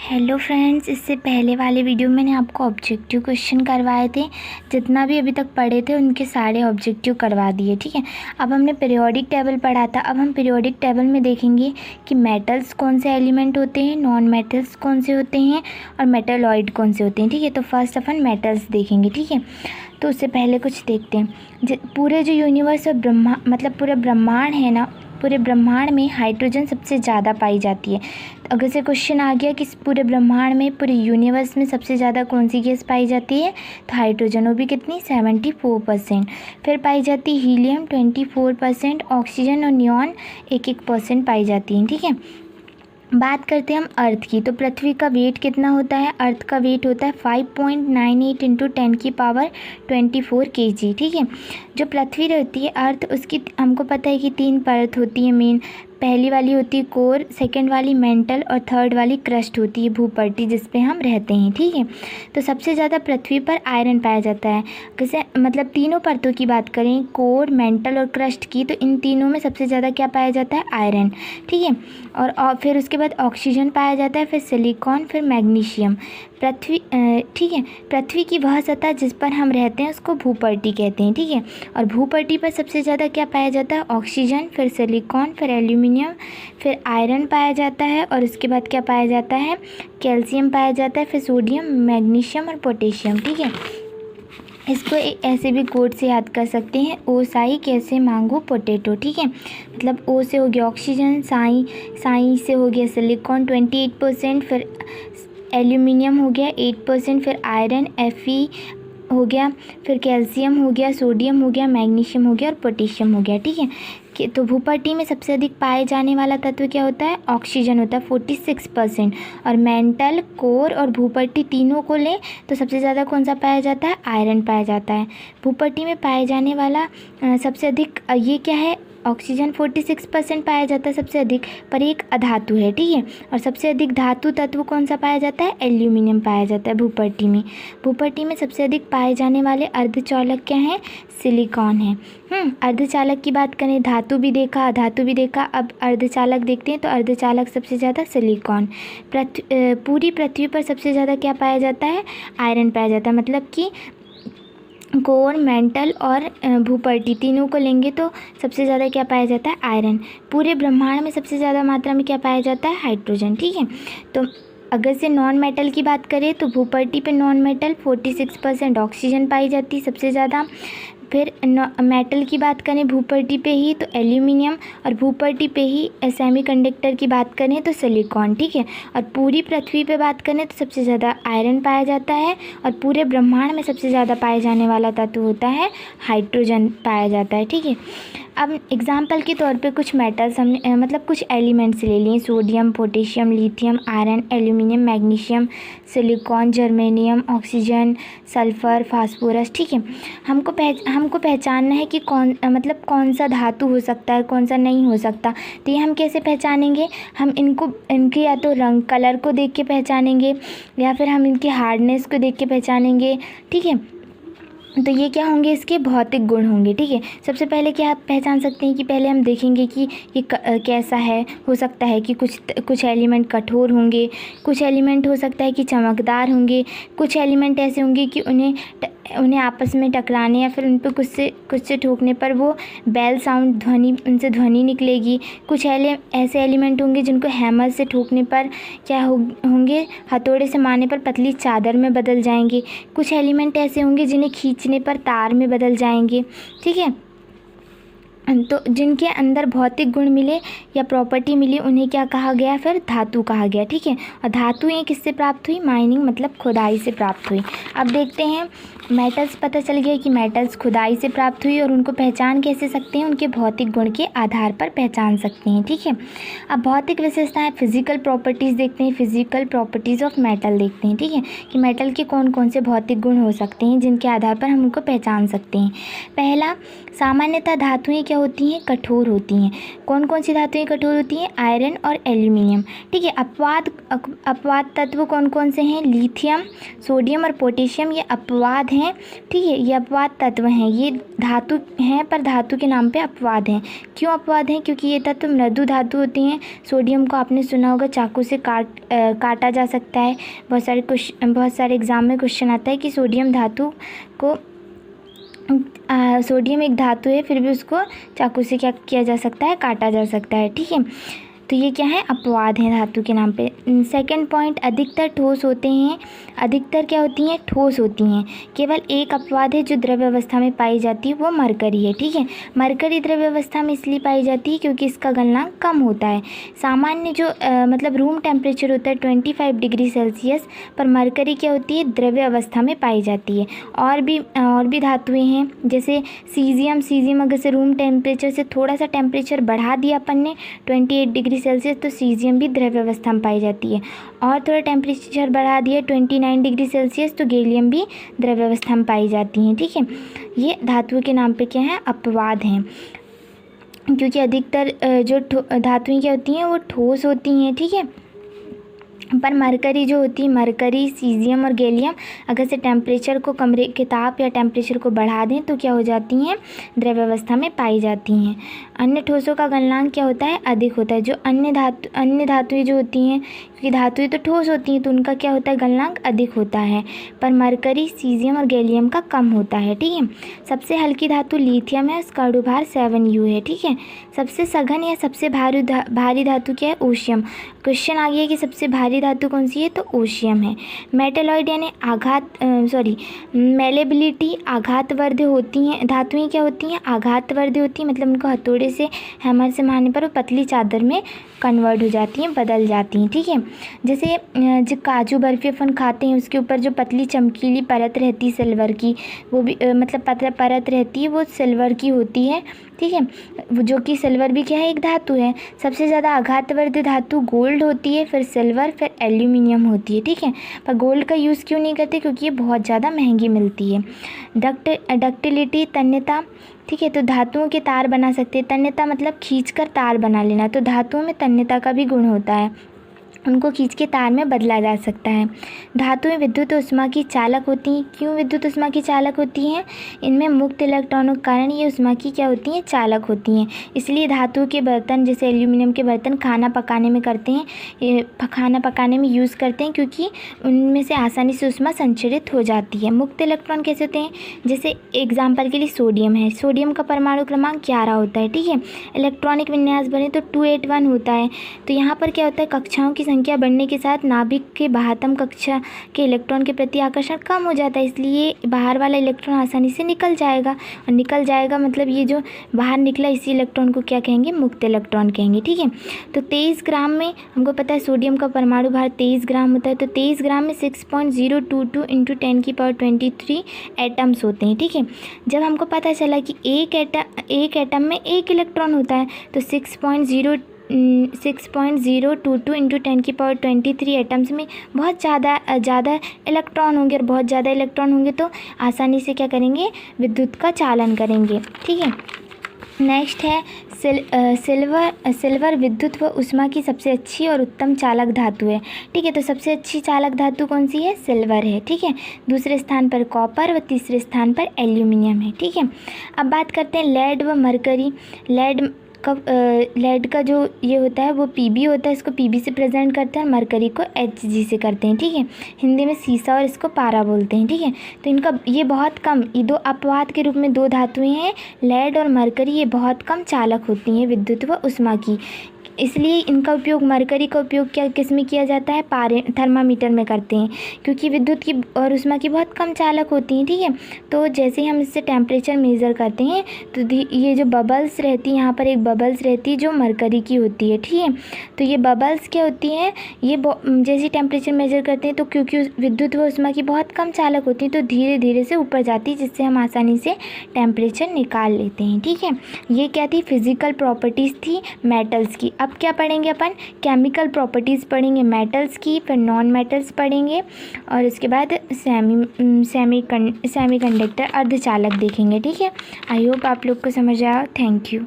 Hello friends, इससे पहले वाले वीडियो में मैंने आपको ऑब्जेक्टिव क्वेश्चन करवाए थे। जितना भी अभी तक पढ़े थे उनके सारे ऑब्जेक्टिव करवा दिए। ठीक है, अब हमने पीरियोडिक टेबल पढ़ा था। अब हम पीरियोडिक टेबल में देखेंगे कि मेटल्स कौन से एलिमेंट होते हैं, नॉन मेटल्स कौन से होते हैं और मेटलॉइड कौन से होते हैं। ठीक है, तो फर्स्ट अपन मेटल्स देखेंगे। ठीक है, तो उससे पहले कुछ देखते हैं। पूरे जो यूनिवर्स और पूरे ब्रह्मांड है ना, पूरे ब्रह्मांड में हाइड्रोजन सबसे ज़्यादा पाई जाती है। तो अगर से क्वेश्चन आ गया कि पूरे ब्रह्मांड में, पूरे यूनिवर्स में सबसे ज़्यादा कौन सी गैस पाई जाती है, तो हाइड्रोजन, वो भी कितनी, 74%। फिर पाई जाती है हीलियम 24%, ऑक्सीजन और नियॉन 1% पाई जाती हैं। ठीक है, बात करते हैं हम अर्थ की। तो पृथ्वी का वेट कितना होता है? अर्थ का वेट होता है 5.98 इंटू 10⁻24 kg। ठीक है, जो पृथ्वी रहती है अर्थ, उसकी हमको पता है कि 3 परत होती है मेन। पहली वाली होती है कोर, सेकंड वाली मेंटल और थर्ड वाली क्रस्ट होती है, भूपट्टी, जिस पे हम रहते हैं। ठीक है, तो सबसे ज़्यादा पृथ्वी पर आयरन पाया जाता है। जैसे तीनों परतों की बात करें, कोर, मेंटल और क्रस्ट की, तो इन तीनों में सबसे ज़्यादा क्या पाया जाता है? आयरन। ठीक है, और फिर उसके बाद ऑक्सीजन पाया जाता है, फिर सिलिकॉन, फिर मैग्नीशियम। ठीक है, पृथ्वी की वह सतह जिस पर हम रहते हैं उसको भूपट्टी कहते हैं। ठीक है, और भूपट्टी पर सबसे ज़्यादा क्या पाया जाता है? ऑक्सीजन, फिर सिलिकॉन, फिर एल्यूमिनियम, फिर आयरन पाया जाता है, और उसके बाद क्या पाया जाता है? कैल्शियम पाया जाता है, फिर सोडियम, मैग्नीशियम और पोटेशियम। ठीक है, इसको ऐसे भी कोड से याद कर सकते हैं, ओ साई कैसे मांगो पोटैटो। ठीक है, मतलब ओ से हो गया ऑक्सीजन, साई से हो गया सिलिकॉन 28%, फिर एल्यूमिनियम हो गया 8%, फिर आयरन Fe हो गया, फिर कैल्शियम हो गया, सोडियम हो गया, मैग्नीशियम हो गया और पोटेशियम हो गया। ठीक है, तो भूपट्टी में सबसे अधिक पाए जाने वाला तत्व क्या होता है? ऑक्सीजन होता है 46%। और मेंटल, कोर और भूपट्टी तीनों को लें तो सबसे ज़्यादा कौन सा पाया जाता है? आयरन पाया जाता है। भूपट्टी में पाए जाने वाला सबसे अधिक ये क्या है? ऑक्सीजन 46% पाया जाता है सबसे अधिक, पर एक अधातु है। ठीक है, और सबसे अधिक धातु तत्व कौन सा पाया जाता है? एल्यूमिनियम पाया जाता है भूपट्टी में। भूपट्टी में सबसे अधिक पाए जाने वाले अर्धचालक क्या हैं? सिलिकॉन है। अर्धचालक की बात करें, धातु भी देखा, अधातु भी देखा, अब अर्धचालक देखते हैं। तो अर्धचालक सबसे ज़्यादा सिलिकॉन। पूरी पृथ्वी पर सबसे ज़्यादा क्या पाया जाता है? आयरन पाया जाता है। मतलब कि कोर, मेंटल और भूपट्टी तीनों को लेंगे तो सबसे ज़्यादा क्या पाया जाता है? आयरन। पूरे ब्रह्मांड में सबसे ज़्यादा मात्रा में क्या पाया जाता है? हाइड्रोजन। ठीक है, तो अगर से नॉन मेटल की बात करें तो भूपट्टी पे नॉन मेटल 46% ऑक्सीजन पाई जाती है सबसे ज़्यादा। फिर मेटल की बात करें भूपट्टी पे ही तो एल्यूमिनियम, और भूपट्टी पे ही सेमीकंडक्टर की बात करें तो सिलिकॉन। ठीक है, और पूरी पृथ्वी पे बात करें तो सबसे ज़्यादा आयरन पाया जाता है, और पूरे ब्रह्मांड में सबसे ज़्यादा पाए जाने वाला तत्व होता है हाइड्रोजन पाया जाता है। ठीक है, अब एग्जाम्पल के तौर पे कुछ मेटल्स हमने कुछ एलिमेंट्स ले लिए, sodium, potassium, lithium, iron, aluminium, magnesium, silicon, germanium, oxygen, sulphur, phosphorus. ठीक है, हमको पहचानना है कि कौन सा धातु हो सकता है, कौन सा नहीं हो सकता। तो ये हम कैसे पहचानेंगे? हम इनके या तो रंग, कलर को देख के पहचानेंगे, या फिर हम इनके हार्डनेस को देख के पहचानेंगे। ठीक है, तो ये क्या होंगे? इसके भौतिक गुण होंगे। ठीक है, सबसे पहले क्या आप पहचान सकते हैं कि पहले हम देखेंगे कि ये कैसा है। हो सकता है कि कुछ एलिमेंट कठोर होंगे, कुछ एलिमेंट हो सकता है कि चमकदार होंगे, कुछ एलिमेंट ऐसे होंगे कि उन्हें आपस में टकराने या फिर उन पर कुछ से ठोकने पर वो बेल साउंड, उनसे ध्वनि निकलेगी। कुछ ऐसे एलिमेंट होंगे जिनको हैमर से ठोकने पर क्या होंगे? हथौड़े से मारने पर पतली चादर में बदल जाएंगे। कुछ एलिमेंट ऐसे होंगे जिन्हें खींचने पर तार में बदल जाएंगे। ठीक है, तो जिनके अंदर भौतिक गुण मिले या प्रॉपर्टी मिली उन्हें क्या कहा गया? फिर धातु कहा गया। ठीक है, और धातु ये किससे प्राप्त हुई? माइनिंग, मतलब खुदाई से प्राप्त हुई। अब देखते हैं मेटल्स। पता चल गया कि मेटल्स खुदाई से प्राप्त हुई, और उनको पहचान कैसे सकते हैं? उनके भौतिक गुण के आधार पर पहचान सकते हैं। ठीक है, अब भौतिक विशेषताएं, फिजिकल प्रॉपर्टीज़ देखते हैं, फिजिकल प्रॉपर्टीज़ ऑफ मेटल देखते हैं। ठीक है, कि मेटल के कौन कौन से भौतिक गुण हो सकते हैं जिनके आधार पर हम उनको पहचान सकते हैं। पहला, सामान्यतः धातुएं क्या होती हैं? कठोर होती हैं। कौन कौन सी धातुएं कठोर होती हैं? आयरन और एल्यूमिनियम। ठीक है, अपवाद तत्व कौन कौन से हैं? लिथियम, सोडियम और पोटेशियम, ये अपवाद हैं, ठीक है, ये अपवाद तत्व हैं, ये धातु हैं पर धातु के नाम पे अपवाद हैं। क्यों अपवाद हैं? क्योंकि ये तत्व मृदु धातु होती हैं। सोडियम को आपने सुना होगा चाकू से काटा जा सकता है। बहुत सारे एग्जाम में क्वेश्चन आता है कि सोडियम धातु को सोडियम एक धातु है, फिर भी उसको चाकू से क्या किया जा सकता है? काटा जा सकता है, ठीक है। तो ये क्या है? अपवाद हैं धातु के नाम पे। सेकंड पॉइंट, अधिकतर ठोस होते हैं। अधिकतर क्या होती हैं? ठोस होती हैं। केवल एक अपवाद है जो द्रव्य अवस्था में पाई जाती है, वो मरकरी है, ठीक है। मरकरी द्रव्य अवस्था में इसलिए पाई जाती है क्योंकि इसका गलनांक कम होता है। सामान्य जो मतलब रूम टेम्परेचर होता है 25 डिग्री सेल्सियस, पर मरकरी क्या होती है? द्रव्य अवस्था में पाई जाती है। और भी धातुएँ हैं, जैसे सीजियम अगर से रूम टेम्परेचर से थोड़ा सा टेम्परेचर बढ़ा दिया अपन ने 28 डिग्री सेल्सियस, तो सीजियम भी द्रव्य अवस्था में पाई जाती है। और थोड़ा टेम्परेचर बढ़ा दिया 29 डिग्री सेल्सियस, तो गैलियम भी द्रव्य अवस्था में पाई जाती हैं, ठीक है। ये धातुओं के नाम पे क्या है? अपवाद हैं। क्योंकि अधिकतर जो धातुएं क्या होती हैं? वो ठोस होती हैं, ठीक है। पर मरकरी जो होती है, मरकरी, सीजियम और गैलियम, अगर से टेम्परेचर को कमरे के ताप या टेम्परेचर को बढ़ा दें तो क्या हो जाती हैं? द्रव्य अवस्था में पाई जाती हैं। अन्य ठोसों का गलनांक क्या होता है? अधिक होता है। जो अन्य धातुएं जो होती हैं, क्योंकि धातुएं तो ठोस होती हैं, तो उनका क्या होता है? गलनांक अधिक होता है। पर मरकरी, सीजियम और गैलियम का कम होता है, ठीक है। सबसे हल्की धातु लिथियम है, उसका अणुभार 7U है, ठीक है। सबसे सघन या सबसे भारी धातु क्या है? ओशियम। क्वेश्चन आ गया कि सबसे भारी धातु कौन सी है? तो ओशियम है। मेटेलॉइड यानी मेलेबिलिटी, आघातवर्ध होती हैं। धातुएं क्या होती हैं? आघातवर्ध होती हैं, मतलब उनको हथौड़े से, हैमर से मारने पर वो पतली चादर में कन्वर्ट हो जाती हैं, बदल जाती हैं, ठीक है। जैसे जो काजू बर्फी अपन खाते हैं, उसके ऊपर जो पतली चमकीली परत रहती है सिल्वर की, वो भी मतलब परत रहती है, वो सिल्वर की होती है, ठीक है। जो कि सिल्वर भी क्या है? एक धातु है। सबसे ज़्यादा आघातवर्ध धातु गोल्ड होती है, फिर सिल्वर, फिर एल्यूमिनियम होती है, ठीक है। पर गोल्ड का यूज़ क्यों नहीं करते? क्योंकि ये बहुत ज़्यादा महंगी मिलती है। डक्टिलिटी, तन्यता, ठीक है। तो धातुओं के तार बना सकते हैं। तन्यता मतलब खींचकर तार बना लेना, तो धातुओं में तन्यता का भी गुण होता है, उनको खींच के तार में बदला जा सकता है। धातुएं विद्युत ऊष्मा की चालक होती हैं। क्यों विद्युत ऊष्मा की चालक होती हैं? इनमें मुक्त इलेक्ट्रॉनों के कारण ये ऊष्मा की क्या होती हैं? चालक होती हैं। इसलिए धातु के बर्तन, जैसे एल्यूमिनियम के बर्तन खाना पकाने में करते हैं, खाना पकाने में यूज़ करते हैं, क्योंकि उनमें से आसानी से ऊष्मा संचरित हो जाती है। मुक्त इलेक्ट्रॉन कैसे होते हैं? जैसे एग्जाम्पल के लिए सोडियम है, सोडियम का परमाणु क्रमांक 11 होता है, ठीक है। इलेक्ट्रॉनिक विन्यास बने तो 281 होता है। तो यहाँ पर क्या होता है? कक्षाओं की संख्या बढ़ने के साथ नाभिक के बाह्यतम कक्षा के इलेक्ट्रॉन के प्रति आकर्षण कम हो जाता है, इसलिए बाहर वाला इलेक्ट्रॉन आसानी से निकल जाएगा। और निकल जाएगा मतलब ये जो बाहर निकला, इसी इलेक्ट्रॉन को क्या कहेंगे? मुक्त इलेक्ट्रॉन कहेंगे, ठीक है। तो 23 ग्राम में हमको पता है सोडियम का परमाणु भार 23 ग्राम होता है, तो 23 ग्राम में 6.022 × 10⁻23 एटम्स होते हैं, ठीक है। जब हमको पता चला कि एक एटम में एक इलेक्ट्रॉन होता है, तो 6.022 × 10⁻23 एटम्स में बहुत ज़्यादा इलेक्ट्रॉन होंगे, और बहुत ज़्यादा इलेक्ट्रॉन होंगे तो आसानी से क्या करेंगे? विद्युत का चालन करेंगे, ठीक है। नेक्स्ट है सिल्वर विद्युत व ऊष्मा की सबसे अच्छी और उत्तम चालक धातु है, ठीक है। तो सबसे अच्छी चालक धातु कौन सी है? सिल्वर है, ठीक है। दूसरे स्थान पर कॉपर व तीसरे स्थान पर एल्यूमिनियम है, ठीक है। अब बात करते हैं लेड व मरकरी। लेड का जो ये होता है वो Pb होता है, इसको Pb से प्रेजेंट करते हैं, और मरकरी को Hg से करते हैं, ठीक है। हिंदी में सीसा और इसको पारा बोलते हैं, ठीक है। तो इनका ये बहुत कम, ये दो अपवाद के रूप में दो धातुएं हैं, लेड और मरकरी, ये बहुत कम चालक होती हैं विद्युत व ऊष्मा की, इसलिए इनका उपयोग, मरकरी का उपयोग क्या किस में किया जाता है? थर्मामीटर में करते हैं, क्योंकि विद्युत की और ऊष्मा की बहुत कम चालक होती हैं, ठीक है। तो जैसे ही हम इससे टेम्परेचर मेज़र करते हैं तो ये जो बबल्स रहती है, यहाँ पर एक बबल्स रहती है जो मरकरी की होती है, ठीक है। तो ये बबल्स क्या होती हैं? ये जैसे टेम्परेचर मेज़र करते हैं तो क्योंकि विद्युत व ऊष्मा की बहुत कम चालक होती है, तो धीरे धीरे से ऊपर जाती है, जिससे हम आसानी से टेम्परेचर निकाल लेते हैं, ठीक है। ये क्या थी? फिजिकल प्रॉपर्टीज़ थी मेटल्स की। अब क्या पढ़ेंगे अपन? केमिकल प्रॉपर्टीज़ पढ़ेंगे मेटल्स की, फिर नॉन मेटल्स पढ़ेंगे, और इसके बाद सेमीकंडक्टर अर्धचालक देखेंगे, ठीक है। आई होप आप लोग को समझ आया। Thank you.